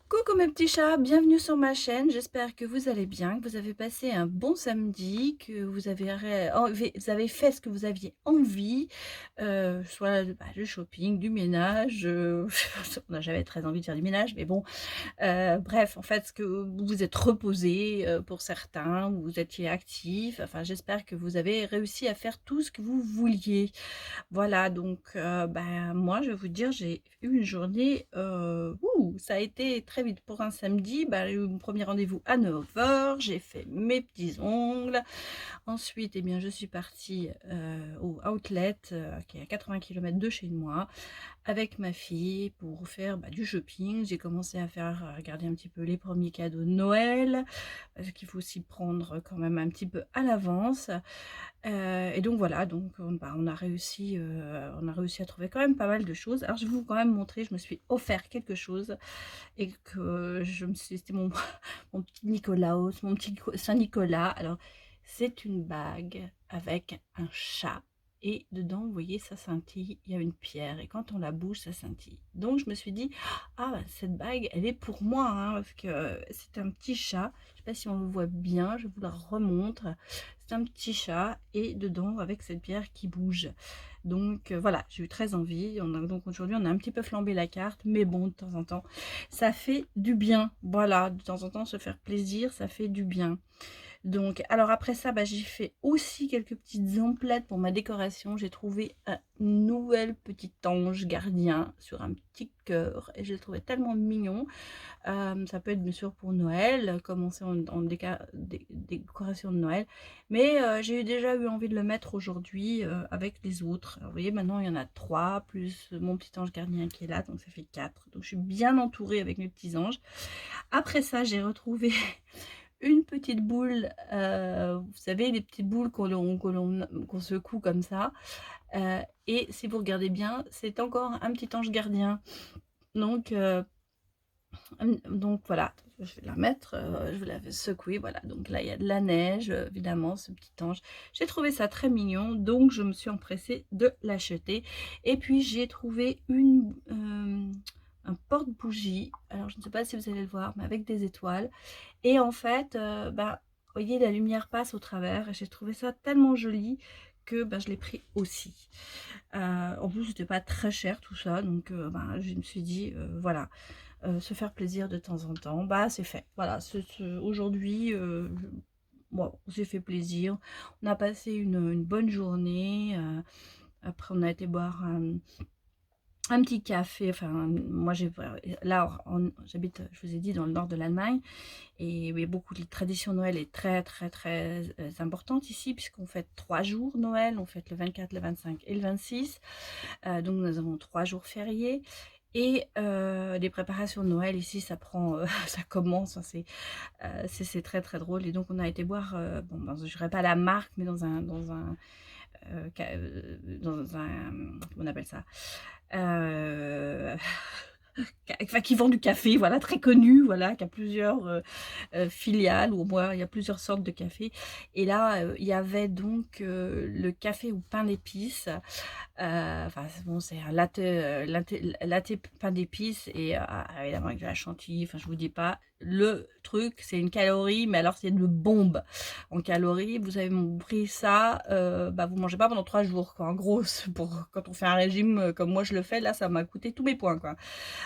Coucou mes petits chats, bienvenue sur ma chaîne. J'espère que vous allez bien, que vous avez passé un bon samedi, que vous avez fait ce que vous aviez envie, soit le shopping, du ménage. On n'a jamais très envie de faire du ménage, mais bon, bref, en fait, ce que vous vous êtes reposé pour certains, vous étiez actifs. Enfin, j'espère que vous avez réussi à faire tout ce que vous vouliez. Voilà, donc moi, je vais vous dire, j'ai eu une journée, ça a été très vite pour un samedi. J'ai eu mon premier rendez-vous à 9 heures. J'ai fait mes petits ongles. Ensuite, eh bien, je suis partie, au outlet, qui est à 80 kilomètres de chez moi, avec ma fille pour faire, du shopping. J'ai commencé à regarder un petit peu les premiers cadeaux de Noël, parce qu'il faut s'y prendre quand même un petit peu à l'avance. Et donc voilà, donc on a réussi à trouver quand même pas mal de choses. Alors je vais vous quand même montrer, je me suis offert quelque chose et que je me suis c'était mon mon petit Nicolaos, mon petit Saint-Nicolas. Alors c'est une bague avec un chat et dedans, vous voyez, ça scintille, il y a une pierre et quand on la bouge, ça scintille. Donc je me suis dit: «Ah, cette bague, elle est pour moi, hein», parce que c'est un petit chat. Je sais pas si on le voit bien, je vous la remontre. C'est un petit chat et dedans avec cette pierre qui bouge. Donc voilà, j'ai eu très envie. Donc aujourd'hui, on a un petit peu flambé la carte, mais bon, de temps en temps, ça fait du bien. Voilà, de temps en temps, se faire plaisir, ça fait du bien. Donc, alors après ça, j'ai fait aussi quelques petites emplettes pour ma décoration. J'ai trouvé un nouvel petit ange gardien sur un petit cœur et je l'ai trouvé tellement mignon. Ça peut être bien sûr pour Noël, commencer en décoration de Noël, mais j'ai déjà eu envie de le mettre aujourd'hui avec les autres. Alors, vous voyez, maintenant il y en a 3, plus mon petit ange gardien qui est là, donc ça fait 4. Donc je suis bien entourée avec mes petits anges. Après ça, j'ai retrouvé une petite boule, vous savez, les petites boules qu'on secoue comme ça. Et si vous regardez bien, c'est encore un petit ange gardien. Donc, voilà, je vais la mettre, je vais la secouer, voilà. Donc là, il y a de la neige, évidemment, ce petit ange. J'ai trouvé ça très mignon, donc je me suis empressée de l'acheter. Et puis j'ai trouvé un porte-bougie. Alors je ne sais pas si vous allez le voir, mais avec des étoiles. Et en fait, vous voyez, la lumière passe au travers et j'ai trouvé ça tellement joli que je l'ai pris aussi. En plus, c'était pas très cher tout ça, donc je me suis dit, voilà, se faire plaisir de temps en temps, c'est fait. Voilà, aujourd'hui, bon, j'ai fait plaisir. On a passé une bonne journée. Après, on a été boire un petit café. Enfin, moi, là, j'habite, je vous ai dit, dans le nord de l'Allemagne. Et oui, beaucoup de tradition Noël est très, très, très importante ici, puisqu'on fête 3 jours Noël. On fête le 24, le 25 et le 26. Donc, nous avons 3 jours fériés. Et les préparations de Noël ici, ça prend, ça commence, hein, c'est très très drôle. Et donc on a été boire, je ne dirais pas la marque, mais dans un, comment on appelle ça, euh, enfin, qui vend du café, voilà, très connu, voilà, qui a plusieurs filiales, ou au moins il y a plusieurs sortes de café. Et là, il y avait donc le café au pain d'épices. Enfin, bon, c'est un latte pain d'épices et évidemment avec de la chantilly. Enfin, je vous dis pas. Le truc, c'est une calorie, mais alors c'est une bombe en calories. Vous avez pris ça, vous mangez pas pendant 3 jours, quoi. En gros, c'est pour quand on fait un régime comme moi je le fais, là, ça m'a coûté tous mes points, quoi.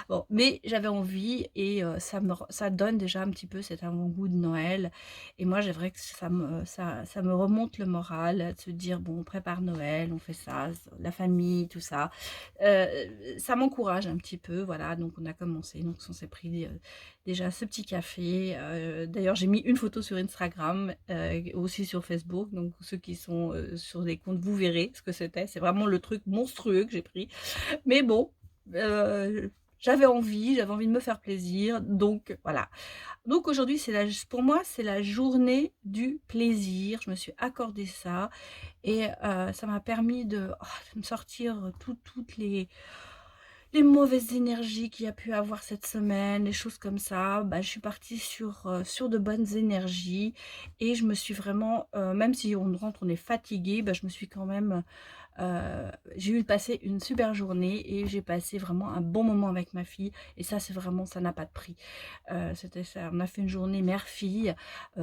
Bon, mais j'avais envie et ça donne déjà un petit peu cet avant-goût de Noël. Et moi, j'aimerais que ça me remonte le moral, de se dire: «Bon, on prépare Noël, on fait ça, la famille, tout ça». Ça m'encourage un petit peu, voilà, donc on a commencé. Donc on s'est pris, déjà ce petit café. D'ailleurs, j'ai mis une photo sur Instagram, aussi sur Facebook, donc ceux qui sont, sur des comptes, vous verrez ce que c'était. C'est vraiment le truc monstrueux que j'ai pris. Mais bon, j'avais envie de me faire plaisir, donc voilà. Donc aujourd'hui, pour moi, c'est la journée du plaisir. Je me suis accordé ça et ça m'a permis de me sortir toutes les mauvaises énergies qu'il y a pu avoir cette semaine, les choses comme ça. Je suis partie sur de bonnes énergies et je me suis vraiment, même si on rentre, on est fatigué, je me suis quand même j'ai eu passé une super journée et j'ai passé vraiment un bon moment avec ma fille et ça, c'est vraiment ça n'a pas de prix. C'était ça, on a fait une journée mère-fille,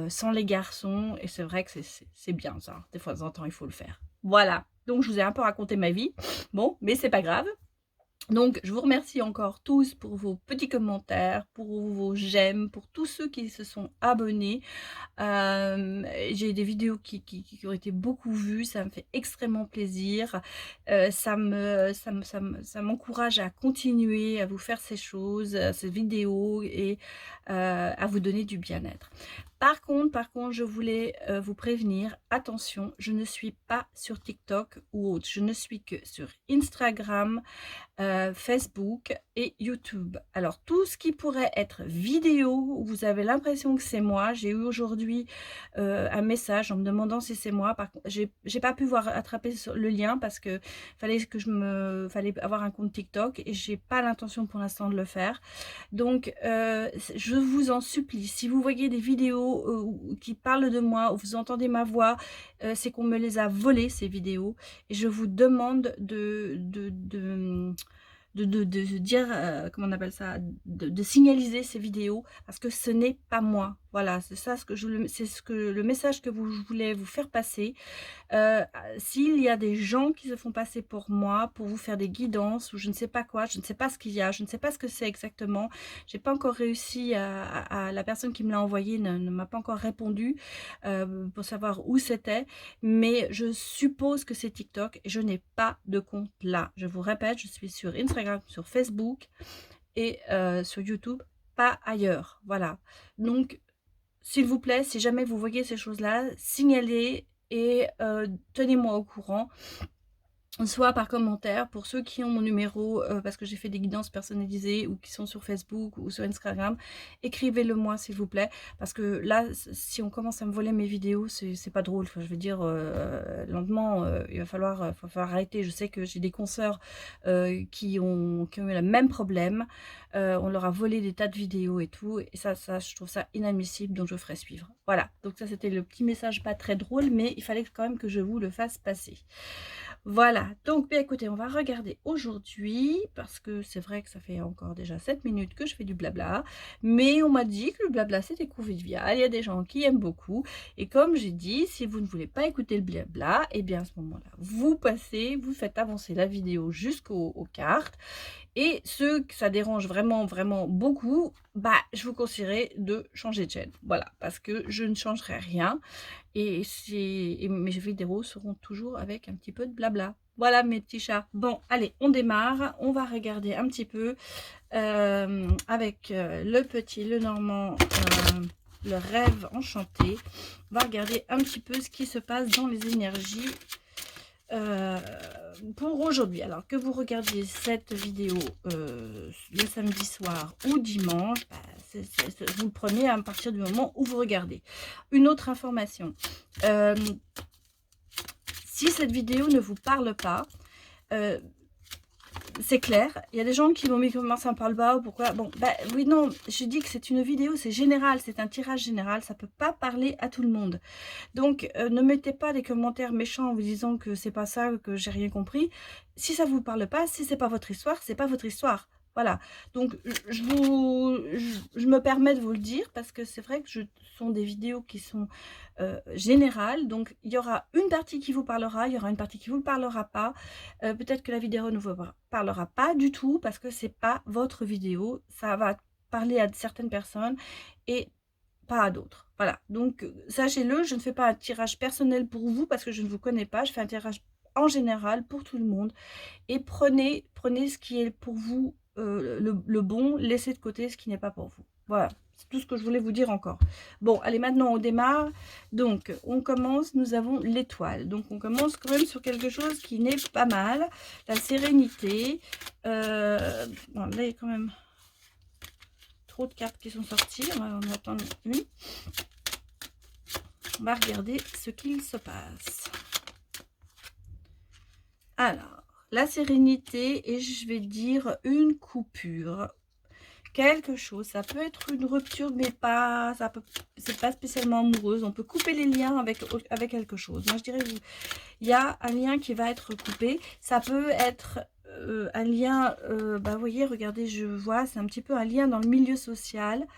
sans les garçons et c'est vrai que c'est bien ça. Des fois, de temps en temps, il faut le faire. Voilà, donc je vous ai un peu raconté ma vie. Bon, mais c'est pas grave. Donc, je vous remercie encore tous pour vos petits commentaires, pour vos j'aime, pour tous ceux qui se sont abonnés. J'ai des vidéos qui ont été beaucoup vues, ça me fait extrêmement plaisir. Ça m'encourage à continuer à vous faire ces choses, ces vidéos et à vous donner du bien-être. Par contre, je voulais vous prévenir, attention, je ne suis pas sur TikTok ou autre, je ne suis que sur Instagram, Facebook et YouTube. Alors tout ce qui pourrait être vidéo, où vous avez l'impression que c'est moi, j'ai eu aujourd'hui un message en me demandant si c'est moi. Par contre, j'ai pas pu voir attraper le lien parce que fallait avoir un compte TikTok et j'ai pas l'intention pour l'instant de le faire. Donc je vous en supplie, si vous voyez des vidéos qui parlent de moi, ou vous entendez ma voix, c'est qu'on me les a volées ces vidéos et je vous demande de dire, comment on appelle ça, de signaliser ces vidéos parce que ce n'est pas moi. Voilà, c'est ça c'est ce que le message que je voulais vous faire passer. S'il y a des gens qui se font passer pour moi, pour vous faire des guidances ou je ne sais pas quoi, je ne sais pas ce qu'il y a, je ne sais pas ce que c'est exactement. J'ai pas encore réussi à la personne qui me l'a envoyé ne m'a pas encore répondu pour savoir où c'était, mais je suppose que c'est TikTok et je n'ai pas de compte là. Je vous répète, je suis sur Instagram, sur Facebook et sur YouTube, pas ailleurs. Voilà. Donc s'il vous plaît, si jamais vous voyez ces choses-là, signalez et tenez-moi au courant, soit par commentaire pour ceux qui ont mon numéro, parce que j'ai fait des guidances personnalisées ou qui sont sur Facebook ou sur Instagram, écrivez-le moi s'il vous plaît, parce que là, si on commence à me voler mes vidéos, c'est pas drôle. Enfin, je veux dire, lentement, il va falloir arrêter. Je sais que j'ai des consoeurs qui ont eu le même problème. On leur a volé des tas de vidéos et tout, et ça je trouve ça inadmissible, donc je ferai suivre. Voilà, donc ça c'était le petit message pas très drôle, mais il fallait quand même que je vous le fasse passer. Voilà, donc bien écoutez, on va regarder aujourd'hui, parce que c'est vrai que ça fait encore déjà 7 minutes que je fais du blabla, mais on m'a dit que le blabla c'était convivial, il y a des gens qui aiment beaucoup, et comme j'ai dit, si vous ne voulez pas écouter le blabla, et bien à ce moment-là, vous passez, vous faites avancer la vidéo jusqu'aux cartes, et ceux que ça dérange vraiment, vraiment beaucoup, bah je vous conseillerais de changer de chaîne, voilà, parce que je ne changerai rien, et mes vidéos seront toujours avec un petit peu de blabla. Voilà mes petits chats. Bon, allez, on démarre. On va regarder un petit peu avec le petit, le normand, le rêve enchanté. On va regarder un petit peu ce qui se passe dans les énergies pour aujourd'hui. Alors que vous regardiez cette vidéo le samedi soir ou dimanche, bah, vous le prenez à partir du moment où vous regardez. Une autre information, si cette vidéo ne vous parle pas, c'est clair, il y a des gens qui m'ont mis comment ça me parle pas ou pourquoi. Bon, bah oui, non, je dis que c'est une vidéo, c'est général, c'est un tirage général, ça peut pas parler à tout le monde. Donc, ne mettez pas des commentaires méchants en vous disant que c'est pas ça, que j'ai rien compris. Si ça vous parle pas, si c'est pas votre histoire, c'est pas votre histoire. Voilà. Donc, je me permets de vous le dire parce que c'est vrai que ce sont des vidéos qui sont générales. Donc, il y aura une partie qui vous parlera, il y aura une partie qui vous parlera pas. Peut-être que la vidéo ne vous parlera pas du tout parce que c'est pas votre vidéo. Ça va parler à certaines personnes et pas à d'autres. Voilà, donc sachez-le, je ne fais pas un tirage personnel pour vous parce que je ne vous connais pas. Je fais un tirage en général pour tout le monde. Et prenez ce qui est pour vous le bon, laissez de côté ce qui n'est pas pour vous. Voilà, c'est tout ce que je voulais vous dire encore. Bon, allez, maintenant on démarre. Donc, on commence, nous avons l'étoile. Donc, on commence quand même sur quelque chose qui n'est pas mal. La sérénité. Bon, là, il y a quand même trop de cartes qui sont sorties. On va en attendre une. On va regarder ce qu'il se passe. Alors, la sérénité et je vais dire une coupure. quelque chose. Ça peut être une rupture, mais pas, c'est pas spécialement amoureuse. On peut couper les liens avec quelque chose. Moi, je dirais, il y a un lien qui va être coupé. Ça peut être un lien, bah, vous voyez, regardez, je vois, c'est un petit peu un lien dans le milieu social.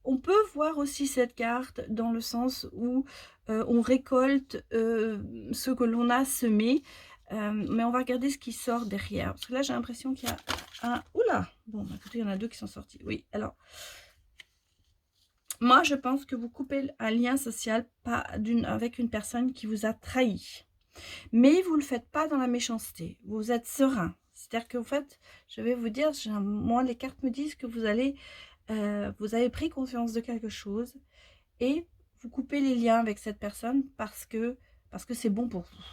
On peut voir aussi cette carte dans le sens où on récolte ce que l'on a semé. Mais on va regarder ce qui sort derrière. Parce que là, j'ai l'impression qu'il y a un... Oula! Bon, bah, écoutez, il y en a deux qui sont sortis. Oui, alors... Moi, je pense que vous coupez un lien social avec une personne qui vous a trahi. Mais vous ne le faites pas dans la méchanceté. Vous êtes serein. C'est-à-dire qu'en fait, je vais vous dire, moi, les cartes me disent que vous avez pris conscience de quelque chose et vous coupez les liens avec cette personne parce que c'est bon pour vous.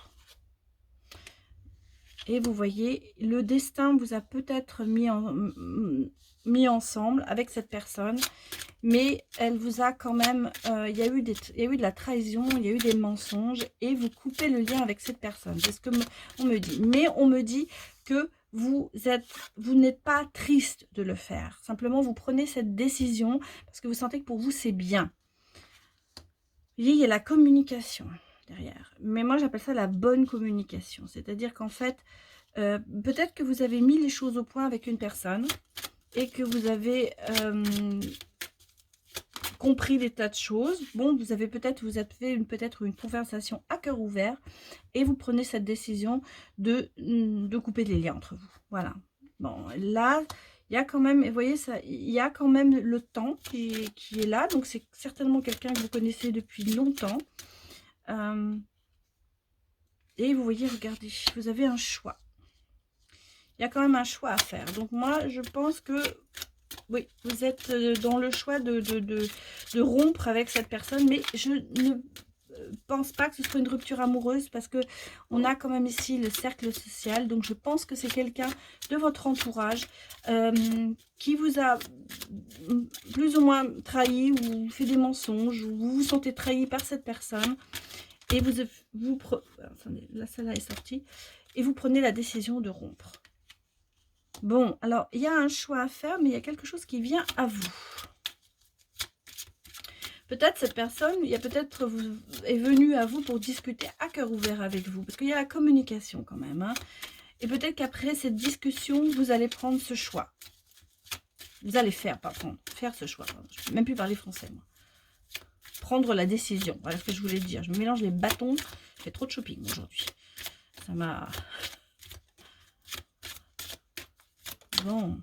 Et vous voyez, le destin vous a peut-être mis ensemble avec cette personne, mais elle vous a quand même, il y a eu de la trahison, il y a eu des mensonges, et vous coupez le lien avec cette personne. C'est ce que on me dit. Mais on me dit que vous n'êtes pas triste de le faire. Simplement, vous prenez cette décision parce que vous sentez que pour vous, c'est bien. Il y a la communication derrière. Mais moi, j'appelle ça la bonne communication. C'est-à-dire qu'en fait, peut-être que vous avez mis les choses au point avec une personne et que vous avez compris des tas de choses. Bon, vous avez peut-être une conversation à cœur ouvert et vous prenez cette décision de couper les liens entre vous. Voilà. Bon, là, il y a quand même, vous voyez, ça, il y a quand même le temps qui est là. Donc, c'est certainement quelqu'un que vous connaissez depuis longtemps. Et vous voyez, regardez, vous avez un choix. Il y a quand même un choix à faire. Donc, moi, je pense que oui, vous êtes dans le choix de rompre avec cette personne, mais je ne pense pas que ce soit une rupture amoureuse parce que on a quand même ici le cercle social. Donc, je pense que c'est quelqu'un de votre entourage qui vous a plus ou moins trahi ou fait des mensonges, ou vous vous sentez trahi par cette personne et attendez, là, celle-là est sortie, et vous prenez la décision de rompre. Bon, alors, il y a un choix à faire, mais il y a quelque chose qui vient à vous. Peut-être cette personne, est venue à vous pour discuter à cœur ouvert avec vous. Parce qu'il y a la communication quand même. Hein. Et peut-être qu'après cette discussion, vous allez prendre ce choix. Vous allez faire ce choix. Je ne peux même plus parler français, moi. Prendre la décision. Voilà ce que je voulais dire. Je me mélange les bâtons. Je fais trop de shopping aujourd'hui. Ça m'a... Bon.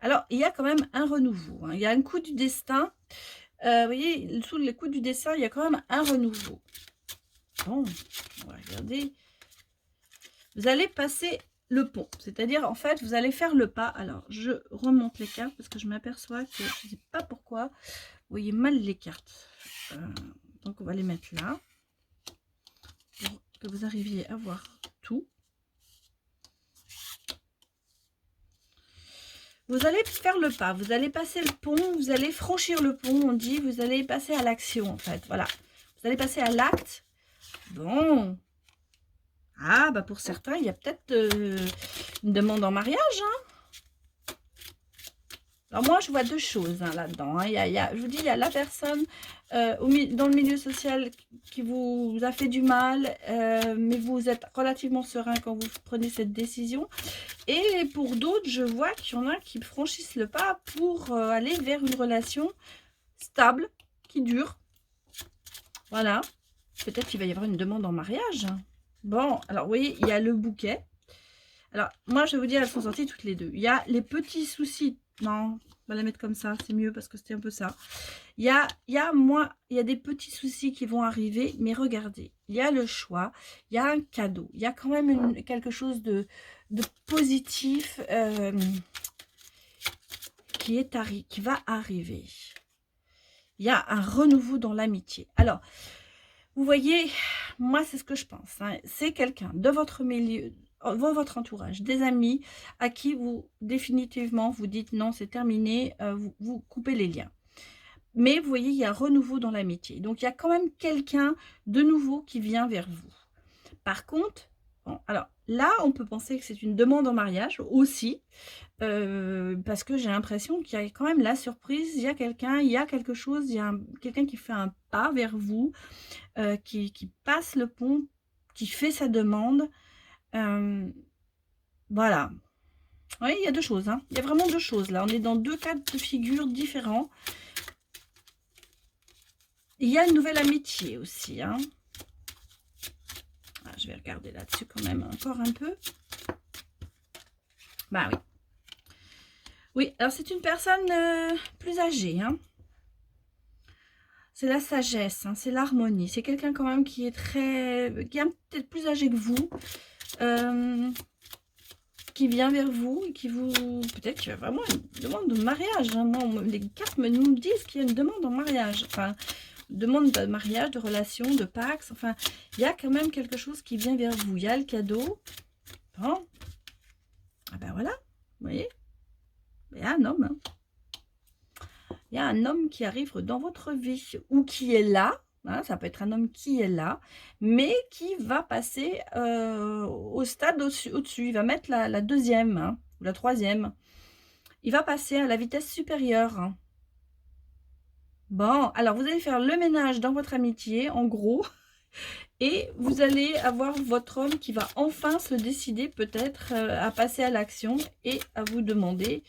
Alors, il y a quand même un renouveau. Hein. Il y a un coup du destin. Vous voyez, sous les coups du destin, il y a quand même un renouveau. Bon, on va regarder. Vous allez passer le pont. C'est-à-dire, en fait, vous allez faire le pas. Alors, je remonte les cartes parce que je m'aperçois que je ne sais pas pourquoi. Vous voyez mal les cartes. Donc, on va les mettre là. Pour que vous arriviez à voir tout. Vous allez faire le pas, vous allez passer le pont, vous allez franchir le pont, on dit, vous allez passer à l'action en fait, voilà. Vous allez passer à l'acte. Bon. Ah, bah pour certains, il y a peut-être une demande en mariage. Hein. Alors moi, je vois deux choses hein, là-dedans. Hein. Je vous dis, il y a la personne dans le milieu social qui vous a fait du mal, mais vous êtes relativement serein quand vous prenez cette décision. Et pour d'autres, je vois qu'il y en a qui franchissent le pas pour aller vers une relation stable, qui dure. Voilà. Peut-être qu'il va y avoir une demande en mariage. Bon, alors vous voyez, il y a le bouquet. Alors, moi, je vais vous dire, elles sont sorties toutes les deux. Il y a les petits soucis. Non, on va la mettre comme ça, c'est mieux parce que c'était un peu ça. Il y a des petits soucis qui vont arriver, mais regardez, il y a le choix, il y a un cadeau, il y a quand même quelque chose de positif qui va arriver. Il y a un renouveau dans l'amitié. Alors, vous voyez, moi, c'est ce que je pense. Hein. C'est quelqu'un de votre milieu, votre entourage, des amis à qui vous définitivement vous dites non, c'est terminé, vous coupez les liens. Mais vous voyez, il y a un renouveau dans l'amitié. Donc, il y a quand même quelqu'un de nouveau qui vient vers vous. Par contre, bon, alors, là, on peut penser que c'est une demande en mariage aussi, parce que j'ai l'impression qu'il y a quand même la surprise, il y a quelqu'un, il y a quelque chose, il y a quelqu'un qui fait un pas vers vous, qui passe le pont, qui fait sa demande. Voilà. Oui, il y a 2 choses, hein. Il y a vraiment 2 choses là. On est dans 2 cas de figure différents. Il y a une nouvelle amitié aussi, hein. Ah, je vais regarder là-dessus quand même encore un peu. Bah oui. Oui, alors c'est une personne plus âgée, hein. C'est la sagesse, hein, c'est l'harmonie. C'est quelqu'un quand même qui est peut-être plus âgé que vous, qui vient vers vous et qui vous... Peut-être qu'il y a vraiment une demande de mariage, hein. Moi, les cartes nous disent qu'il y a une demande en mariage. Enfin, demande de mariage, de relation, de pax. Enfin, il y a quand même quelque chose qui vient vers vous. Il y a le cadeau. Bon. Ah ben voilà, vous voyez. Il y a un homme, hein. Il y a un homme qui arrive dans votre vie ou qui est là, hein, ça peut être un homme qui est là, mais qui va passer au stade au-dessus. Il va mettre la deuxième, hein, ou la troisième. Il va passer à la vitesse supérieure, hein. Bon, alors vous allez faire le ménage dans votre amitié, en gros, et vous allez avoir votre homme qui va enfin se décider peut-être à passer à l'action et à vous demander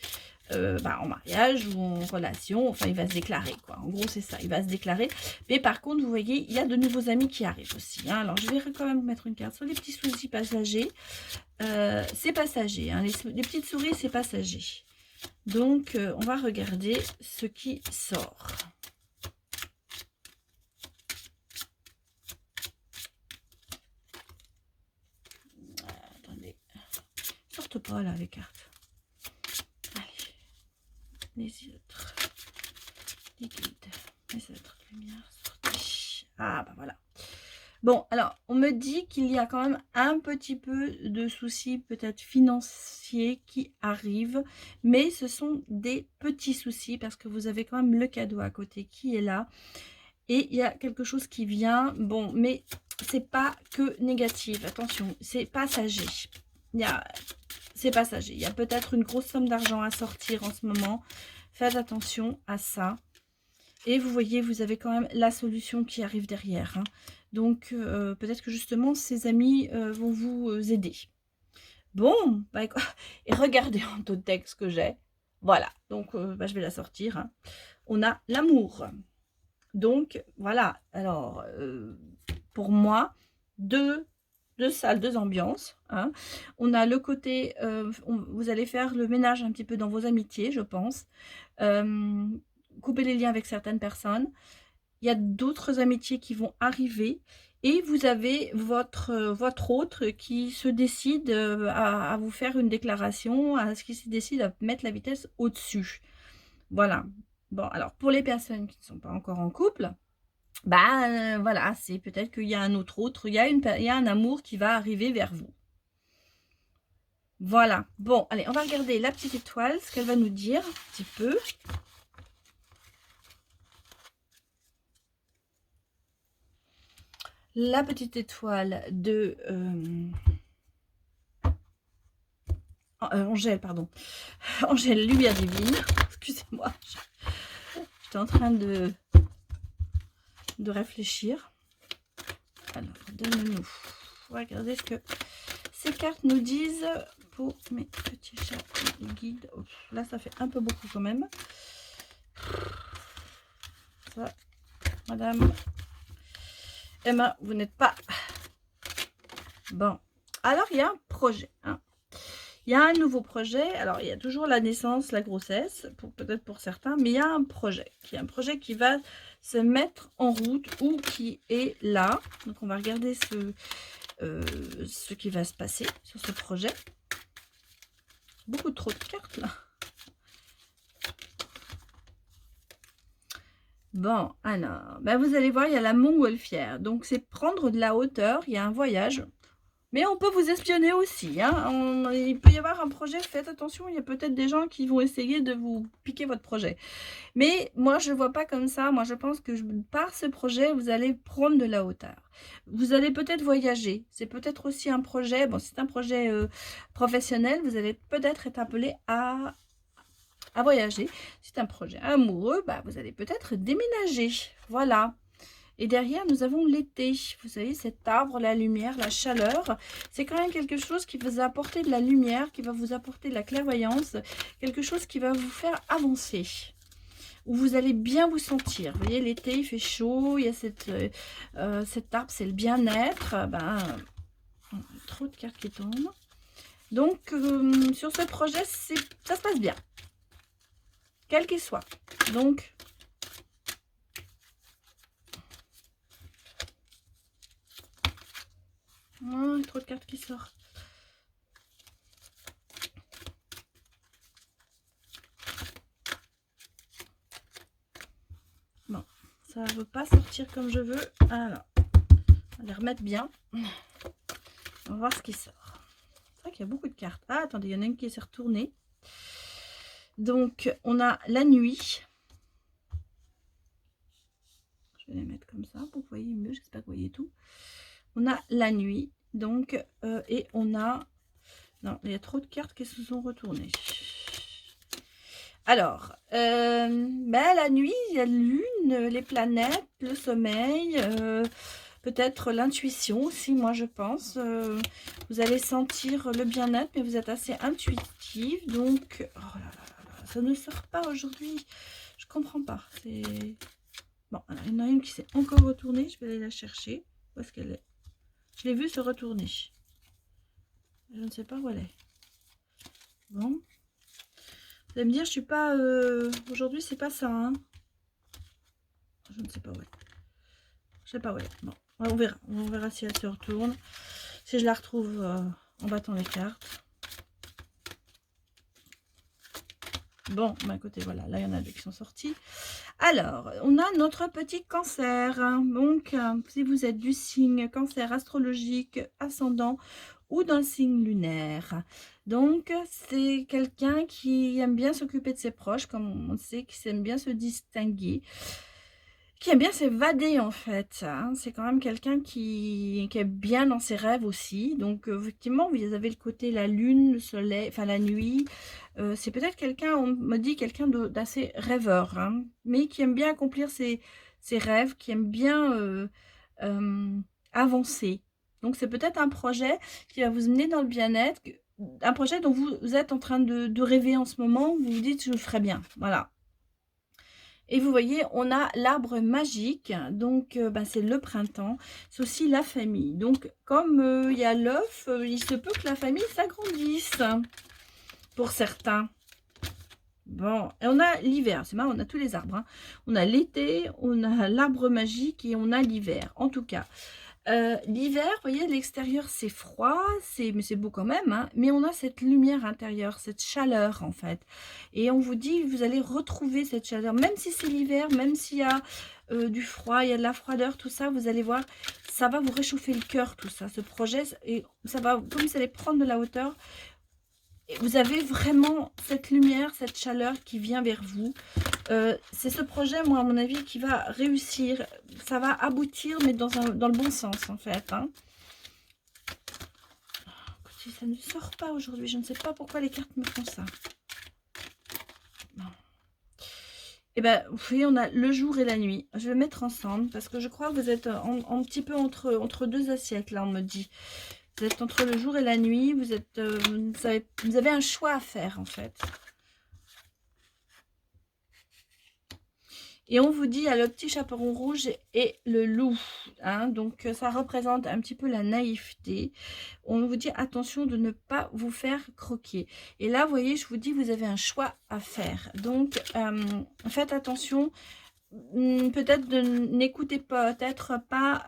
en mariage ou en relation, enfin il va se déclarer quoi, en gros c'est ça, il va se déclarer, mais par contre vous voyez il y a de nouveaux amis qui arrivent aussi, hein. Alors je vais quand même mettre une carte sur les petits soucis passagers, c'est passager, hein. Les petites souris c'est passager, donc on va regarder ce qui sort. Attendez, sortent pas là les cartes. Les autres, les guides, les autres lumières sorties. Ah bah voilà. Bon, alors on me dit qu'il y a quand même un petit peu de soucis peut-être financiers qui arrivent, mais ce sont des petits soucis parce que vous avez quand même le cadeau à côté qui est là et il y a quelque chose qui vient. Bon, mais c'est pas que négatif. Attention, c'est passager. C'est passager. Il y a peut-être une grosse somme d'argent à sortir en ce moment. Faites attention à ça. Et vous voyez, vous avez quand même la solution qui arrive derrière, hein. Donc, peut-être que justement, ces amis vont vous aider. Bon, bah, et regardez en taux de texte que j'ai. Voilà, donc je vais la sortir, hein. On a l'amour. Donc, voilà. Alors, pour moi, deux salles, 2 ambiances, hein. On a le côté, vous allez faire le ménage un petit peu dans vos amitiés, je pense. Couper les liens avec certaines personnes. Il y a d'autres amitiés qui vont arriver. Et vous avez votre autre qui se décide à vous faire une déclaration, à ce qui se décide à mettre la vitesse au-dessus. Voilà. Bon, alors pour les personnes qui ne sont pas encore en couple, voilà, c'est peut-être qu'il y a un autre, il y a un amour qui va arriver vers vous. Voilà. Bon, allez, on va regarder la petite étoile, ce qu'elle va nous dire un petit peu. La petite étoile de Angèle, pardon. Angèle, lumière divine. Excusez-moi. J'étais en train de réfléchir. Alors, donne-nous. Regardez ce que ces cartes nous disent pour mes petits chats et guides. Oh, là, ça fait un peu beaucoup quand même. Ça, madame Emma, vous n'êtes pas... Bon. Alors, il y a un projet, hein. Il y a un nouveau projet. Alors, il y a toujours la naissance, la grossesse, peut-être pour certains, mais il y a un projet. Il y a un projet qui va se mettre en route ou qui est là. Donc, on va regarder ce qui va se passer sur ce projet. Beaucoup trop de cartes, là. Bon, alors, vous allez voir, il y a la montgolfière. Donc, c'est prendre de la hauteur. Il y a un voyage. Mais on peut vous espionner aussi, hein. Il peut y avoir un projet, faites attention, il y a peut-être des gens qui vont essayer de vous piquer votre projet. Mais moi, je ne vois pas comme ça. Moi, je pense que par ce projet, vous allez prendre de la hauteur. Vous allez peut-être voyager. C'est peut-être aussi un projet, bon, c'est un projet professionnel, vous allez peut-être être appelé à voyager. C'est un projet amoureux, bah, vous allez peut-être déménager. Voilà. Et derrière, nous avons l'été. Vous savez, cet arbre, la lumière, la chaleur, c'est quand même quelque chose qui va vous apporter de la lumière, qui va vous apporter de la clairvoyance, quelque chose qui va vous faire avancer, où vous allez bien vous sentir. Vous voyez, l'été, il fait chaud, il y a cet arbre, c'est le bien-être. Ben, trop de cartes qui tombent. Donc, sur ce projet, ça se passe bien, quel qu'il soit. Donc, oh, trop de cartes qui sortent. Bon, ça ne veut pas sortir comme je veux. Alors, on va les remettre bien. On va voir ce qui sort. C'est vrai qu'il y a beaucoup de cartes. Ah, attendez, il y en a une qui s'est retournée. Donc, on a la nuit. Je vais les mettre comme ça pour que vous voyez mieux. J'espère que vous voyez tout. On a la nuit. Donc, et on a... Non, il y a trop de cartes qui se sont retournées. Alors, la nuit, il y a la lune, les planètes, le sommeil, peut-être l'intuition aussi, moi je pense. Vous allez sentir le bien-être, mais vous êtes assez intuitive. Donc, oh là là, ça ne sort pas aujourd'hui. Je comprends pas. Bon, alors, il y en a une qui s'est encore retournée. Je vais aller la chercher. Où est-ce qu'elle est? Je l'ai vue se retourner. Je ne sais pas où elle est. Bon. Vous allez me dire, je suis pas... Aujourd'hui, c'est pas ça, hein. Je ne sais pas où elle est. Je sais pas où elle est. Bon, on verra. On verra si elle se retourne. Si je la retrouve en battant les cartes. Bon, d'un côté, voilà. Là, il y en a deux qui sont sortis. Alors, on a notre petit cancer. Donc, si vous êtes du signe cancer astrologique, ascendant ou dans le signe lunaire. Donc, c'est quelqu'un qui aime bien s'occuper de ses proches, comme on sait, qui aime bien se distinguer, qui aime bien s'évader en fait. Hein. C'est quand même quelqu'un qui est bien dans ses rêves aussi. Donc, effectivement, vous avez le côté la lune, le soleil, enfin la nuit. C'est peut-être quelqu'un, on me dit, quelqu'un d'assez rêveur, hein, mais qui aime bien accomplir ses rêves, qui aime bien avancer. Donc, c'est peut-être un projet qui va vous mener dans le bien-être, un projet dont vous êtes en train de rêver en ce moment, vous vous dites, je le ferai bien, voilà. Et vous voyez, on a l'arbre magique, donc c'est le printemps, c'est aussi la famille. Donc, comme il y a l'œuf, il se peut que la famille s'agrandisse, pour certains. Bon, et on a l'hiver, c'est marrant, on a tous les arbres. Hein. On a l'été, on a l'arbre magique et on a l'hiver, en tout cas. L'hiver, vous voyez, l'extérieur c'est froid, mais c'est beau quand même, hein, mais on a cette lumière intérieure, cette chaleur en fait. Et on vous dit, vous allez retrouver cette chaleur, même si c'est l'hiver, même s'il y a du froid, il y a de la froideur, tout ça, vous allez voir, ça va vous réchauffer le cœur, tout ça, ce projet, et ça va, comme vous allez prendre de la hauteur, et vous avez vraiment cette lumière, cette chaleur qui vient vers vous. C'est ce projet, moi, à mon avis, qui va réussir. Ça va aboutir, mais dans le bon sens, en fait. Hein. Écoutez, ça ne sort pas aujourd'hui. Je ne sais pas pourquoi les cartes me font ça. Bon. Et bien, vous voyez, on a le jour et la nuit. Je vais mettre ensemble, parce que je crois que vous êtes un petit peu entre deux assiettes, là, on me dit. Vous êtes entre le jour et la nuit. Vous avez un choix à faire, en fait. Et on vous dit, il y a le petit chaperon rouge et le loup. Hein, donc, ça représente un petit peu la naïveté. On vous dit, attention de ne pas vous faire croquer. Et là, vous voyez, je vous dis, vous avez un choix à faire. Donc, faites attention. Peut-être n'écoutez peut-être pas,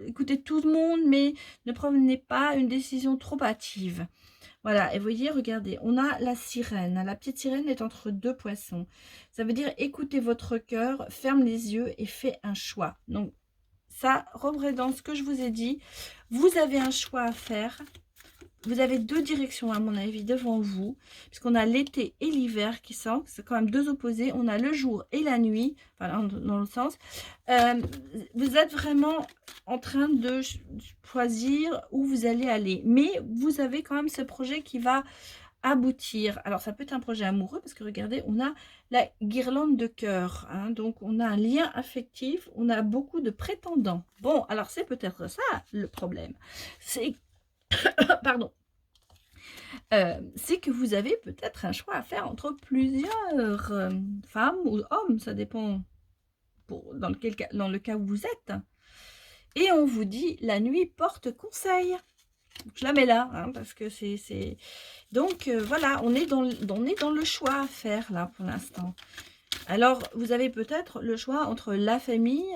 écoutez tout le monde, mais ne prenez pas une décision trop hâtive. Voilà, et vous voyez, regardez, on a la sirène. La petite sirène est entre deux poissons. Ça veut dire écoutez votre cœur, ferme les yeux et fais un choix. Donc, ça reprend dans ce que je vous ai dit. Vous avez un choix à faire. Vous avez deux directions, à mon avis, devant vous, puisqu'on a l'été et l'hiver qui sont, c'est quand même deux opposés. On a le jour et la nuit, enfin, dans le sens. Vous êtes vraiment en train de choisir où vous allez aller. Mais vous avez quand même ce projet qui va aboutir. Alors, ça peut être un projet amoureux, parce que regardez, on a la guirlande de cœur. Hein, donc, on a un lien affectif, on a beaucoup de prétendants. Bon, alors c'est peut-être ça le problème. C'est pardon, c'est que vous avez peut-être un choix à faire entre plusieurs femmes ou hommes, ça dépend dans le cas où vous êtes. Et on vous dit, la nuit porte conseil. Je la mets là, hein, parce que c'est... Donc, voilà, on est dans le choix à faire, là, pour l'instant. Alors, vous avez peut-être le choix entre la famille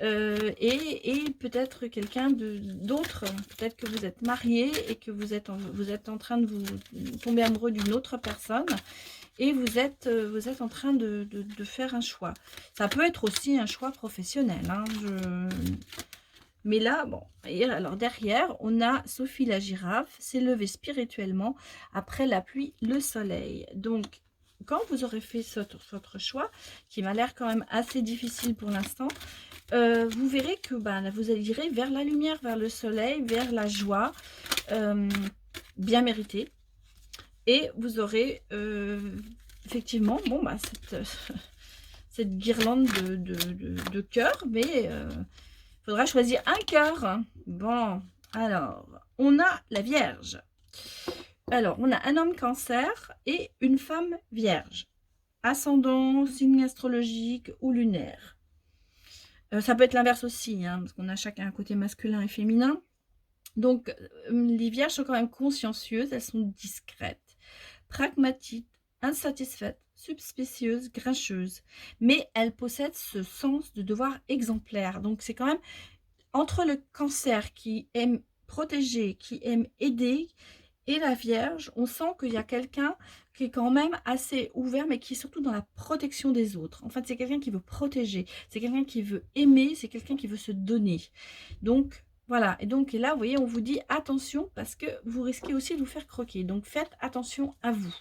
et peut-être quelqu'un d'autre. Peut-être que vous êtes marié et que vous êtes en train de vous tomber amoureux d'une autre personne et vous êtes en train de faire un choix. Ça peut être aussi un choix professionnel. Hein, Mais là, bon, et alors derrière, on a Sophie la girafe, s'est levée spirituellement après la pluie, le soleil. Donc, quand vous aurez fait votre choix, qui m'a l'air quand même assez difficile pour l'instant, vous verrez que vous irez vers la lumière, vers le soleil, vers la joie, bien méritée. Et vous aurez effectivement, bon, cette guirlande de cœur, mais il faudra choisir un cœur. Bon, alors, on a la Vierge. Alors, on a un homme cancer et une femme vierge. Ascendant, signe astrologique ou lunaire. Ça peut être l'inverse aussi, hein, parce qu'on a chacun un côté masculin et féminin. Donc, les vierges sont quand même consciencieuses, elles sont discrètes, pragmatiques, insatisfaites, suspicieuses, grincheuses. Mais elles possèdent ce sens de devoir exemplaire. Donc, c'est quand même entre le cancer qui aime protéger, qui aime aider, et la Vierge, on sent qu'il y a quelqu'un qui est quand même assez ouvert, mais qui est surtout dans la protection des autres. En fait, c'est quelqu'un qui veut protéger, c'est quelqu'un qui veut aimer, c'est quelqu'un qui veut se donner. Donc, voilà. Et là, vous voyez, on vous dit attention parce que vous risquez aussi de vous faire croquer. Donc, faites attention à vous.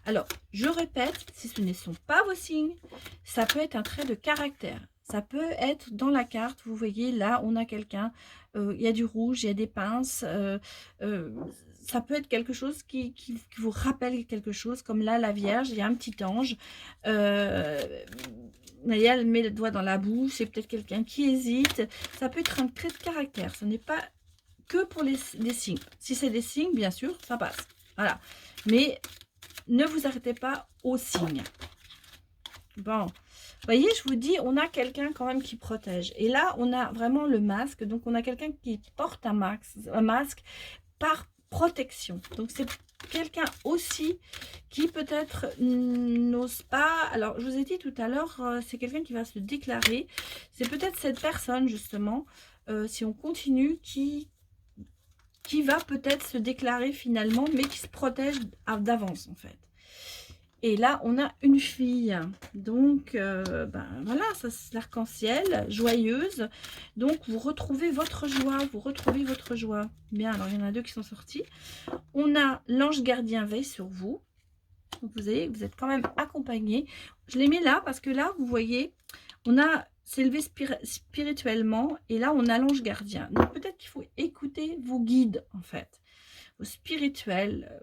Alors, je répète, si ce ne sont pas vos signes, ça peut être un trait de caractère. Ça peut être dans la carte, vous voyez, là, on a quelqu'un, il y a du rouge, il y a des pinces, ça peut être quelque chose qui vous rappelle quelque chose, comme là, la Vierge, il y a un petit ange, voyez, elle met le doigt dans la bouche, c'est peut-être quelqu'un qui hésite, ça peut être un trait de caractère, ce n'est pas que pour les signes. Si c'est des signes, bien sûr, ça passe, voilà. Mais ne vous arrêtez pas aux signes. Bon, vous voyez, je vous dis, on a quelqu'un quand même qui protège. Et là, on a vraiment le masque. Donc, on a quelqu'un qui porte un masque par protection. Donc, c'est quelqu'un aussi qui peut-être n'ose pas. Alors, je vous ai dit tout à l'heure, c'est quelqu'un qui va se déclarer. C'est peut-être cette personne, justement, si on continue, qui va peut-être se déclarer finalement, mais qui se protège d'avance, en fait. Et là, on a une fille. Donc, voilà, ça c'est l'arc-en-ciel, joyeuse. Donc, vous retrouvez votre joie, vous retrouvez votre joie. Bien, alors il y en a deux qui sont sortis. On a l'ange gardien veille sur vous. Donc, vous êtes quand même accompagné. Je l'ai mis là parce que là, vous voyez, on a s'élevé spirituellement. Et là, on a l'ange gardien. Donc, peut-être qu'il faut écouter vos guides, en fait. Vos spirituels,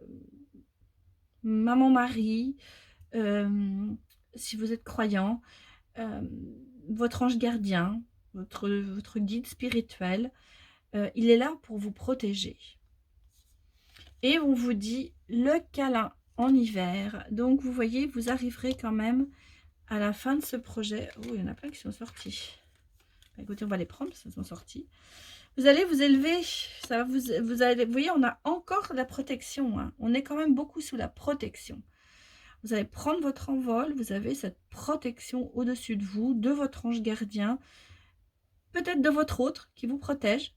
maman Marie, si vous êtes croyant, votre ange gardien, votre guide spirituel, il est là pour vous protéger. Et on vous dit le câlin en hiver. Donc vous voyez, vous arriverez quand même à la fin de ce projet. Oh, il y en a plein qui sont sortis. Écoutez, on va les prendre parce qu'ils sont sortis. Vous allez vous élever, ça va vous allez, vous voyez, on a encore la protection, hein. On est quand même beaucoup sous la protection. Vous allez prendre votre envol, vous avez cette protection au-dessus de vous, de votre ange gardien, peut-être de votre autre qui vous protège.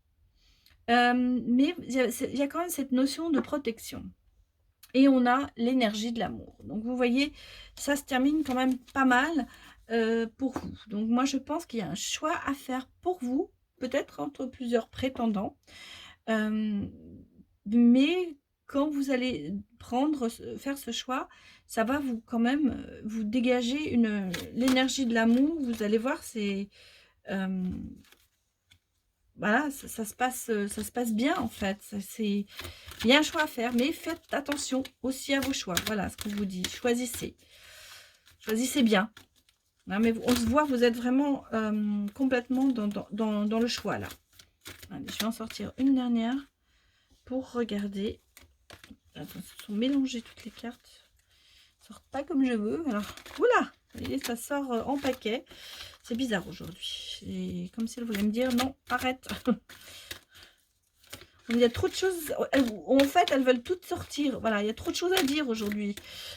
Mais il y a quand même cette notion de protection. Et on a l'énergie de l'amour. Donc vous voyez, ça se termine quand même pas mal pour vous. Donc moi je pense qu'il y a un choix à faire pour vous. peut-être entre plusieurs prétendants. Mais quand vous allez faire ce choix, ça va vous quand même vous dégager l'énergie de l'amour. Vous allez voir, c'est voilà, ça se passe bien en fait. Il y a un choix à faire, mais faites attention aussi à vos choix. Voilà ce que je vous dis. Choisissez bien. Hein, mais on se voit, vous êtes vraiment complètement dans le choix là. Allez, je vais en sortir une dernière pour regarder. Attends, se sont mélangées toutes les cartes. Elles sortent pas comme je veux. Alors, oula, vous voyez, ça sort en paquet. C'est bizarre aujourd'hui. C'est comme si elle voulait me dire non, arrête. Il y a trop de choses. En fait, elles veulent toutes sortir. Voilà, il y a trop de choses à dire aujourd'hui.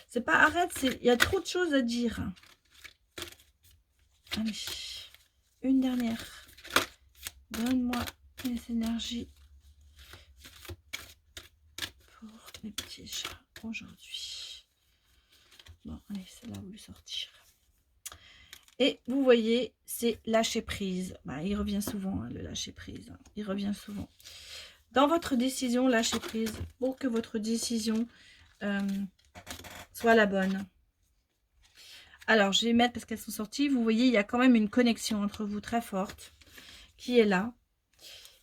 C'est pas arrête, c'est il y a trop de choses à dire. Allez, une dernière. Donne-moi les énergies pour mes petits chats aujourd'hui. Bon, allez, celle-là, vous lui sortir. Et vous voyez, c'est lâcher prise. Bah, il revient souvent, hein, le lâcher prise. Hein. Il revient souvent. Dans votre décision, lâchez prise pour que votre décision soit la bonne. Alors, je vais mettre, parce qu'elles sont sorties, vous voyez, il y a quand même une connexion entre vous très forte qui est là.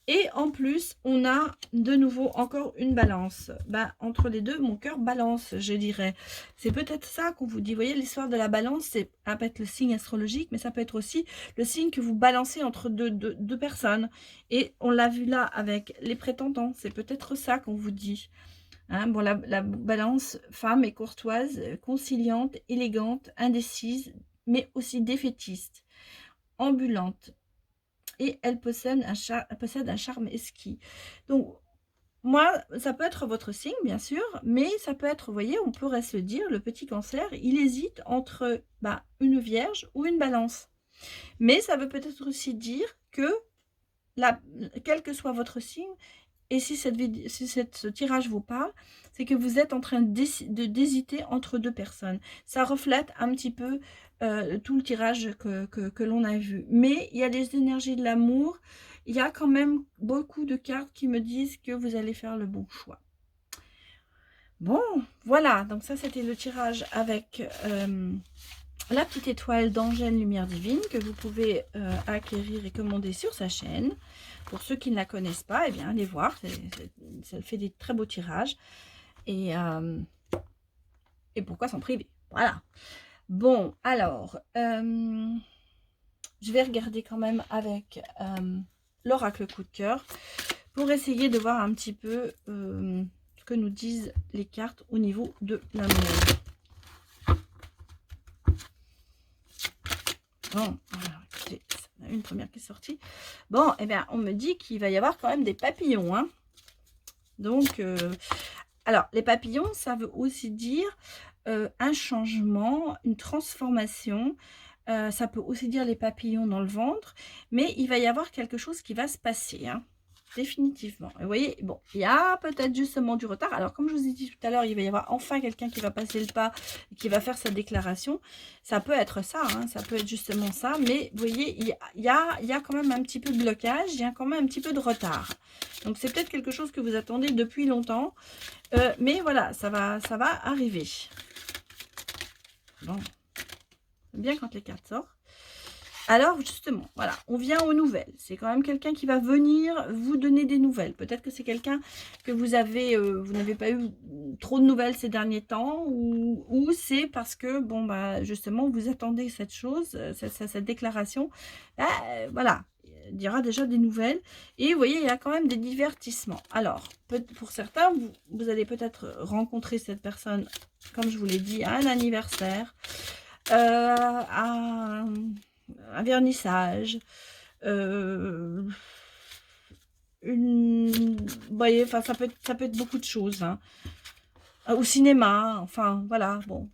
Et en plus, on a de nouveau encore une balance. Ben, entre les deux, mon cœur balance, je dirais. C'est peut-être ça qu'on vous dit. Vous voyez, l'histoire de la balance, ça peut être le signe astrologique, mais ça peut être aussi le signe que vous balancez entre deux personnes. Et on l'a vu là avec les prétendants. C'est peut-être ça qu'on vous dit. Hein, bon, la balance, femme est courtoise, conciliante, élégante, indécise, mais aussi défaitiste, ambulante. Et elle possède un charme exquis. Donc, moi, ça peut être votre signe, bien sûr, mais ça peut être, vous voyez, on pourrait se dire, le petit cancer, il hésite entre une vierge ou une balance. Mais ça veut peut-être aussi dire que, quel que soit votre signe, et si ce tirage vous parle, c'est que vous êtes en train d'hésiter entre deux personnes. Ça reflète un petit peu tout le tirage que l'on a vu. Mais il y a des énergies de l'amour. Il y a quand même beaucoup de cartes qui me disent que vous allez faire le bon choix. Bon, voilà. Donc ça, c'était le tirage avec la petite étoile d'Angèle Lumière Divine que vous pouvez acquérir et commander sur sa chaîne. Pour ceux qui ne la connaissent pas, eh bien, allez voir. Ça fait des très beaux tirages. Et pourquoi s'en priver? Voilà. Bon, alors, je vais regarder quand même avec l'oracle coup de cœur pour essayer de voir un petit peu ce que nous disent les cartes au niveau de l'amour. Bon, alors, écoutez, une première qui est sortie. Bon, eh bien, on me dit qu'il va y avoir quand même des papillons. Hein. Donc, alors, les papillons, ça veut aussi dire un changement, une transformation. Ça peut aussi dire les papillons dans le ventre. Mais il va y avoir quelque chose qui va se passer. Hein. Définitivement. Et vous voyez, bon, il y a peut-être justement du retard. Alors, comme je vous ai dit tout à l'heure, il va y avoir enfin quelqu'un qui va passer le pas et qui va faire sa déclaration. Ça peut être ça, hein, ça peut être justement ça. Mais vous voyez, il y a quand même un petit peu de blocage, il y a quand même un petit peu de retard. Donc, c'est peut-être quelque chose que vous attendez depuis longtemps. Mais voilà, ça va arriver. Bon, c'est bien quand les cartes sortent. Alors, justement, voilà, on vient aux nouvelles. C'est quand même quelqu'un qui va venir vous donner des nouvelles. Peut-être que c'est quelqu'un que vous n'avez pas eu trop de nouvelles ces derniers temps, ou c'est parce que, bon, justement, vous attendez cette chose, cette déclaration. Voilà, il y aura déjà des nouvelles. Et vous voyez, il y a quand même des divertissements. Alors, pour certains, vous allez peut-être rencontrer cette personne, comme je vous l'ai dit, à un anniversaire, un vernissage, voyez, enfin ça peut être beaucoup de choses, hein. Au cinéma, enfin voilà, bon,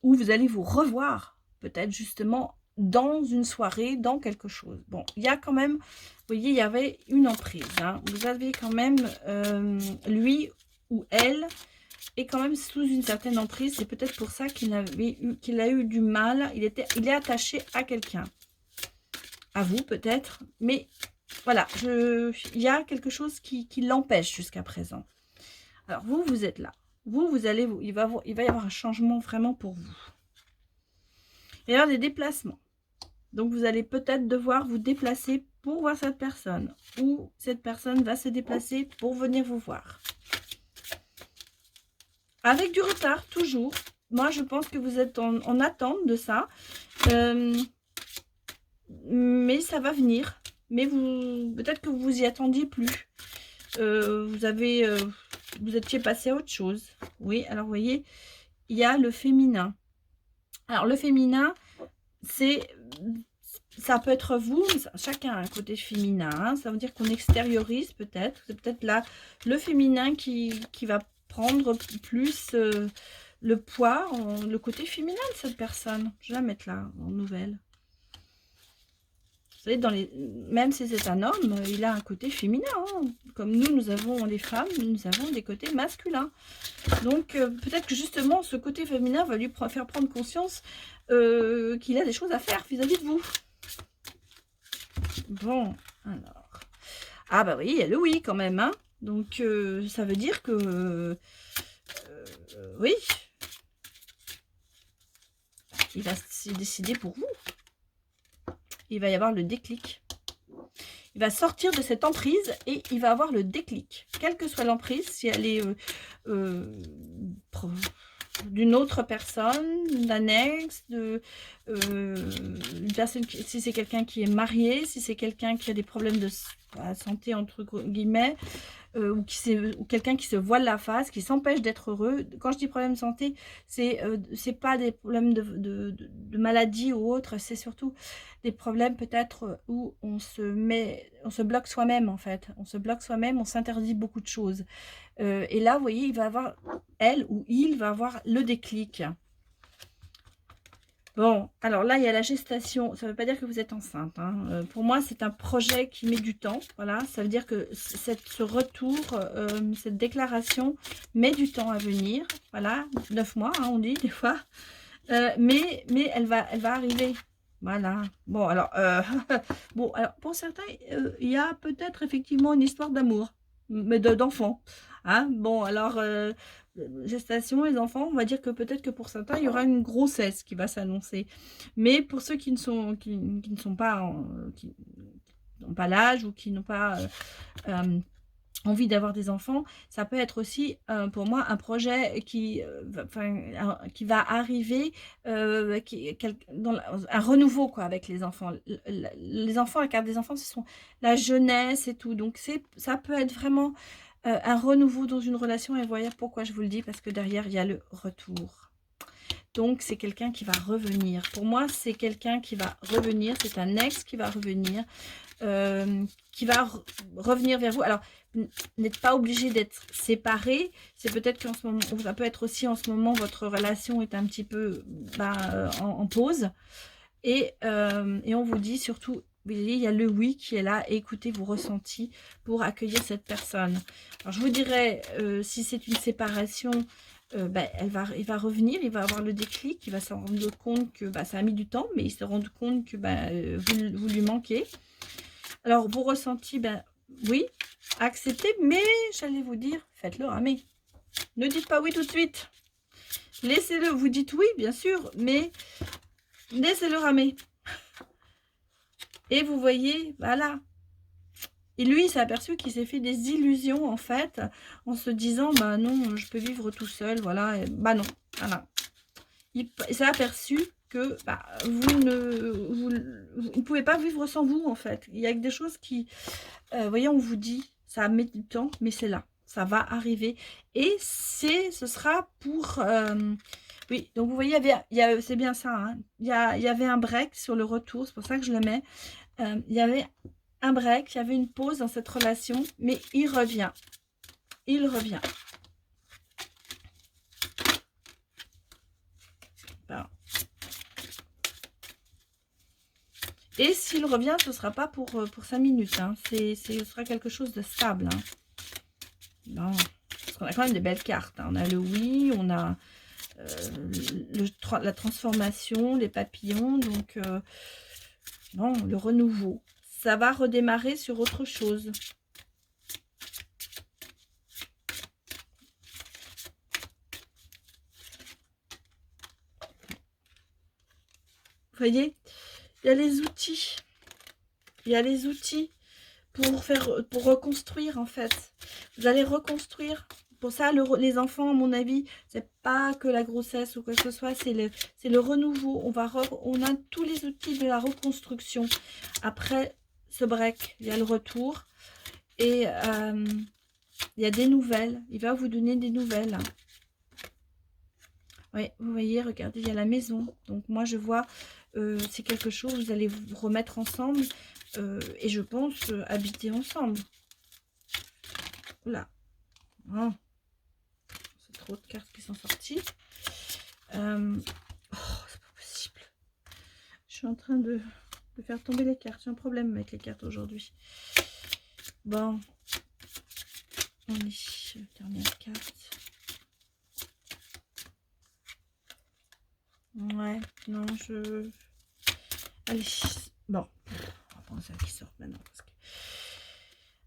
ou vous allez vous revoir peut-être justement dans une soirée, dans quelque chose. Bon, il y a quand même, vous voyez, il y avait une emprise, hein. Vous avez quand même lui ou elle est quand même sous une certaine emprise. C'est peut-être pour ça qu'il a eu du mal. Il est attaché à quelqu'un. à vous peut-être, mais voilà, il y a quelque chose qui l'empêche jusqu'à présent. Alors vous êtes là. Vous allez, il va y avoir un changement vraiment pour vous. Il va y avoir des déplacements. Donc vous allez peut-être devoir vous déplacer pour voir cette personne. Ou cette personne va se déplacer pour venir vous voir. Avec du retard, toujours. Moi, je pense que vous êtes en attente de ça. Mais ça va venir. Mais peut-être que vous y attendiez plus. Vous étiez passé à autre chose. Oui, alors vous voyez, il y a le féminin. Alors le féminin, ça peut être vous, chacun a un côté féminin. Hein, ça veut dire qu'on extériorise peut-être. C'est peut-être là le féminin qui va prendre plus le poids, le côté féminin de cette personne. Je vais la mettre là en nouvelle. Vous savez, même si c'est un homme, il a un côté féminin. Hein. Comme nous avons les femmes, nous avons des côtés masculins. Donc, peut-être que justement, ce côté féminin va lui faire prendre conscience qu'il a des choses à faire vis-à-vis de vous. Bon, alors. Ah bah oui, il y a le oui quand même. Hein. Donc, ça veut dire que... oui. Il va se décider pour vous. Il va y avoir le déclic. Il va sortir de cette emprise et il va avoir le déclic. Quelle que soit l'emprise, si elle est d'une autre personne, d'un ex, une personne, si c'est quelqu'un qui est marié, si c'est quelqu'un qui a des problèmes de santé, entre guillemets, ou quelqu'un qui se voile la face, qui s'empêche d'être heureux. Quand je dis problème de santé, c'est pas des problèmes de maladie ou autre, c'est surtout des problèmes peut-être où on se bloque soi-même en fait. On se bloque soi-même, on s'interdit beaucoup de choses. Et là, vous voyez, il va avoir, elle ou il va avoir le déclic. Bon, alors là, il y a la gestation. Ça ne veut pas dire que vous êtes enceinte. Hein. Pour moi, c'est un projet qui met du temps. Voilà, ça veut dire que ce retour, cette déclaration met du temps à venir. Voilà, 9 mois, hein, on dit des fois. Mais elle va arriver. Voilà. Bon, alors, bon, alors pour certains, il y a peut-être effectivement une histoire d'amour, mais d'enfant. Hein. Bon, alors, gestation, les enfants, on va dire que peut-être que pour certains, il y aura une grossesse qui va s'annoncer. Mais pour ceux qui ne sont pas, qui n'ont pas l'âge ou qui n'ont pas envie d'avoir des enfants, ça peut être aussi pour moi un projet qui va arriver, dans un renouveau quoi avec les enfants. Les enfants, la carte des enfants, ce sont la jeunesse et tout. Donc ça peut être vraiment un renouveau dans une relation. Et voyez pourquoi je vous le dis, parce que derrière il y a le retour. Donc c'est quelqu'un qui va revenir. Pour moi, c'est quelqu'un qui va revenir. C'est un ex qui va revenir. Qui va revenir vers vous. Alors, n'êtes pas obligé d'être séparés. C'est peut-être qu'en ce moment, ça peut être aussi en ce moment, votre relation est un petit peu en pause. Et on vous dit surtout, il y a le oui qui est là. Et écoutez vos ressentis pour accueillir cette personne. Alors, je vous dirais, si c'est une séparation, il va revenir, il va avoir le déclic, il va se rendre compte que ça a mis du temps, mais il se rend compte que vous lui manquez. Alors, vos ressentis, oui, acceptez, mais j'allais vous dire, faites-le ramer. Ne dites pas oui tout de suite. Laissez-le, vous dites oui, bien sûr, mais laissez-le ramer. Et vous voyez, voilà. Et lui, il s'est aperçu qu'il s'est fait des illusions, en fait, en se disant, non, je peux vivre tout seul, voilà. Et, non, voilà. Il s'est aperçu que vous ne pouvez pas vivre sans vous, en fait. Il y a des choses qui, vous voyez, on vous dit, ça met du temps, mais c'est là. Ça va arriver. Et ce sera pour... oui, donc vous voyez, c'est bien ça. Hein, il y avait un break sur le retour, c'est pour ça que je le mets. Il y avait un break, il y avait une pause dans cette relation, mais il revient. Il revient. Voilà. Et s'il revient, ce ne sera pas pour 5 minutes. Hein. Ce sera quelque chose de stable. Hein. Non. Parce qu'on a quand même des belles cartes. Hein. On a le oui, on a la transformation, les papillons. Donc, Bon, le renouveau. Ça va redémarrer sur autre chose. Vous voyez, il y a les outils. Il y a les outils pour reconstruire, en fait. Vous allez reconstruire. Pour ça, les enfants, à mon avis, c'est pas que la grossesse ou quoi que ce soit, c'est le renouveau. On a tous les outils de la reconstruction. Après ce break, il y a le retour. Et il y a des nouvelles. Il va vous donner des nouvelles. Oui, vous voyez, regardez, il y a la maison. Donc moi, je vois, c'est quelque chose, vous allez vous remettre ensemble. Et je pense habiter ensemble. Oula. Oh. C'est trop de cartes qui sont sorties. Oh, c'est pas possible. Je suis en train de faire tomber les cartes. J'ai un problème avec les cartes aujourd'hui. Bon. On est dernière carte. Ouais, non, allez, bon. On va prendre celle qui sort maintenant. Parce que...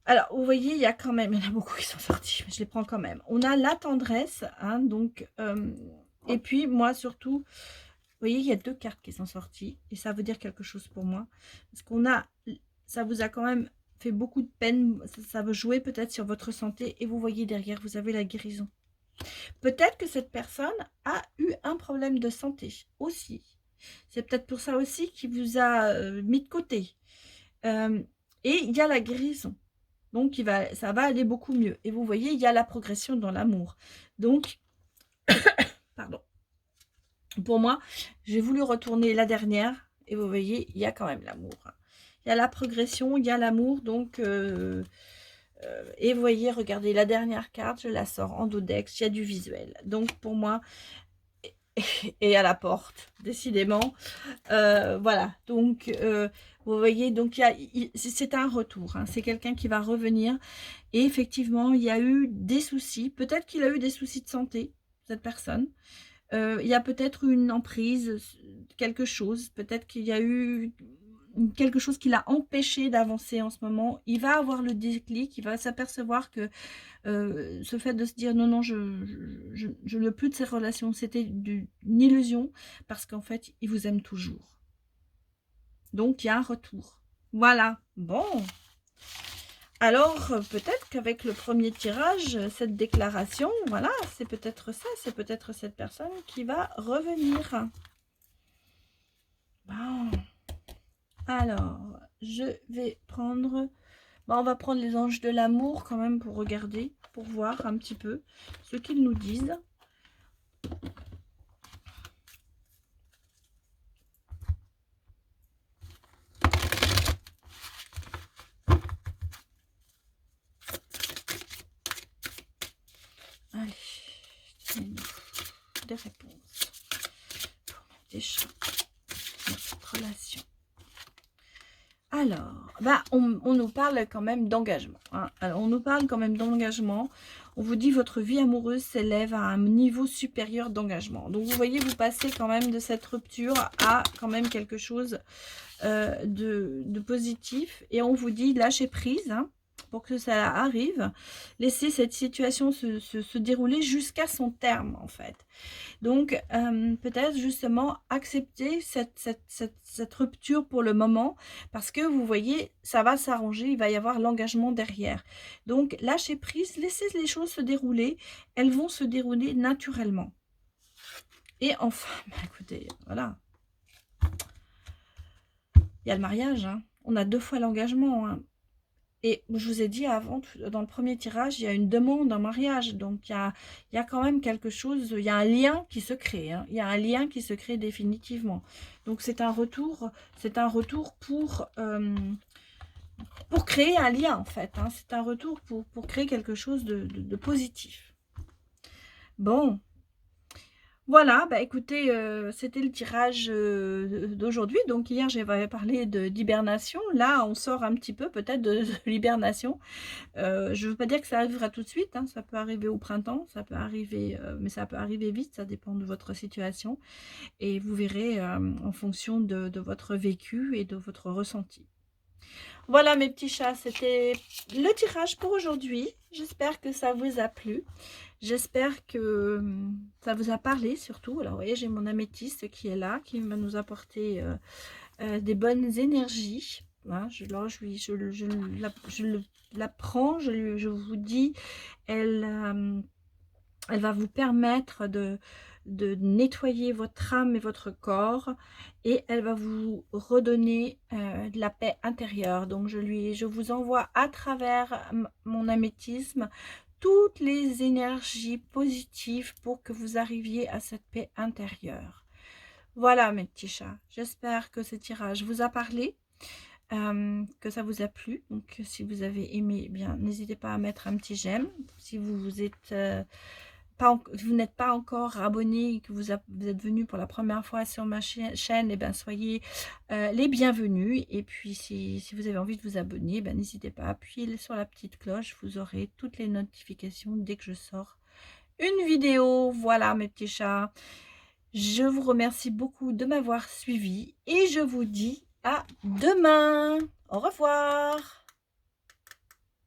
Alors, vous voyez, il y a quand même... Il y en a beaucoup qui sont sortis, mais je les prends quand même. On a la tendresse, hein, donc... et puis, moi, surtout... Vous voyez, il y a 2 cartes qui sont sorties. Et ça veut dire quelque chose pour moi. Parce qu'on a... Ça vous a quand même fait beaucoup de peine. Ça veut jouer peut-être sur votre santé. Et vous voyez derrière, vous avez la guérison. Peut-être que cette personne a eu un problème de santé aussi. C'est peut-être pour ça aussi qu'il vous a mis de côté. Et il y a la guérison. Donc, ça va aller beaucoup mieux. Et vous voyez, il y a la progression dans l'amour. Donc, pardon. Pour moi, j'ai voulu retourner la dernière. Et vous voyez, il y a quand même l'amour. Il y a la progression, il y a l'amour. Donc, et vous voyez, regardez, la dernière carte, je la sors en dodex. Il y a du visuel. Donc, pour moi, et à la porte, décidément. Voilà, donc vous voyez, donc c'est un retour, hein. C'est quelqu'un qui va revenir. Et effectivement, il y a eu des soucis. Peut-être qu'il a eu des soucis de santé, cette personne. Il y a peut-être une emprise, quelque chose. Peut-être qu'il y a eu quelque chose qui l'a empêché d'avancer en ce moment. Il va avoir le déclic, il va s'apercevoir que ce fait de se dire non, non, je ne veux plus de ces relations, c'était une illusion, parce qu'en fait, il vous aime toujours. Donc, il y a un retour. Voilà. Bon. Alors, peut-être qu'avec le premier tirage, cette déclaration, voilà, c'est peut-être ça, c'est peut-être cette personne qui va revenir. Bon. Alors, je vais prendre... Bon, on va prendre les anges de l'amour quand même pour regarder, pour voir un petit peu ce qu'ils nous disent. Allez, des réponses pour des chats dans cette relation. Alors, bah, on nous parle quand même d'engagement. Hein. Alors, on nous parle quand même d'engagement. On vous dit votre vie amoureuse s'élève à un niveau supérieur d'engagement. Donc, vous voyez, vous passez quand même de cette rupture à quand même quelque chose de positif. Et on vous dit lâcher prise, hein, pour que ça arrive. Laissez cette situation se dérouler jusqu'à son terme, en fait. Donc, peut-être justement accepter cette rupture pour le moment, parce que vous voyez, ça va s'arranger, il va y avoir l'engagement derrière. Donc, lâchez prise, laissez les choses se dérouler, elles vont se dérouler naturellement. Et enfin, bah, écoutez, voilà. Il y a le mariage, hein. On a 2 fois l'engagement, hein. Et je vous ai dit avant, dans le premier tirage, il y a une demande en mariage. Donc, il y a quand même quelque chose, il y a un lien qui se crée. Hein. Il y a un lien qui se crée définitivement. Donc, c'est un retour pour créer un lien, en fait. Hein. C'est un retour pour créer quelque chose de positif. Bon. Voilà, bah, écoutez, c'était le tirage, d'aujourd'hui. Donc hier, j'avais parlé d'hibernation. Là, on sort un petit peu peut-être de de l'hibernation. Je veux pas dire que ça arrivera tout de suite, hein, ça peut arriver au printemps, ça peut arriver, mais ça peut arriver vite, ça dépend de votre situation et vous verrez, en fonction de votre vécu et de votre ressenti. Voilà mes petits chats, c'était le tirage pour aujourd'hui. J'espère que ça vous a plu. J'espère que, ça vous a parlé surtout. Alors vous voyez, j'ai mon améthyste qui est là, qui va nous apporter, des bonnes énergies. Hein, je la prends, je vous dis, elle, elle va vous permettre de nettoyer votre âme et votre corps et elle va vous redonner, de la paix intérieure. Donc je vous envoie à travers mon améthyste toutes les énergies positives pour que vous arriviez à cette paix intérieure. Voilà mes petits chats, j'espère que ce tirage vous a parlé, que ça vous a plu. Donc si vous avez aimé, eh bien n'hésitez pas à mettre un petit j'aime. Si vous êtes, vous n'êtes pas encore abonné et que vous êtes venu pour la première fois sur ma chaîne, et ben soyez, les bienvenus. Et puis si vous avez envie de vous abonner, ben n'hésitez pas à appuyer sur la petite cloche, vous aurez toutes les notifications dès que je sors une vidéo. Voilà mes petits chats. Je vous remercie beaucoup de m'avoir suivi et je vous dis à demain. Au revoir.